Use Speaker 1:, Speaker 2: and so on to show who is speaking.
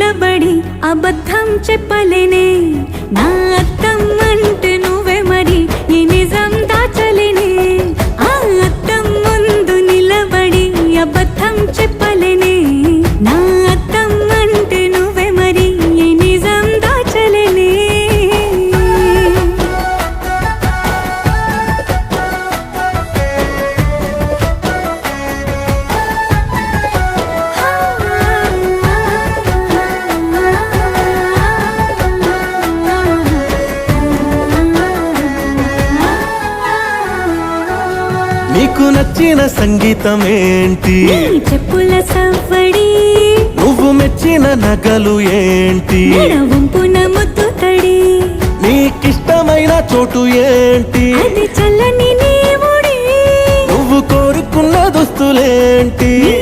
Speaker 1: నిలబడి అబద్ధం చెప్పలేనే నా అద్దం అంటే నువ్వే మరి ఈ నిజం దాచలేనే ఆ అద్దం ముందు నిలబడి అబద్ధం చెప్పలేనే నా అద్దం అంటే నువ్వే మరి ఈ నిజం దాచలేనే
Speaker 2: నీకు నచ్చిన సంగీతం ఏంటి
Speaker 1: నీ చెప్పుల సవ్వడి
Speaker 2: నువ్వు మెచ్చిన నగలు ఏంటి
Speaker 1: వంపున ముద్దు తడి
Speaker 2: నీకిష్టమైన చోటు ఏంటి
Speaker 1: అది చల్లని నీ ఒడి
Speaker 2: నువ్వు కోరుకున్న దుస్తులేంటి
Speaker 1: నీ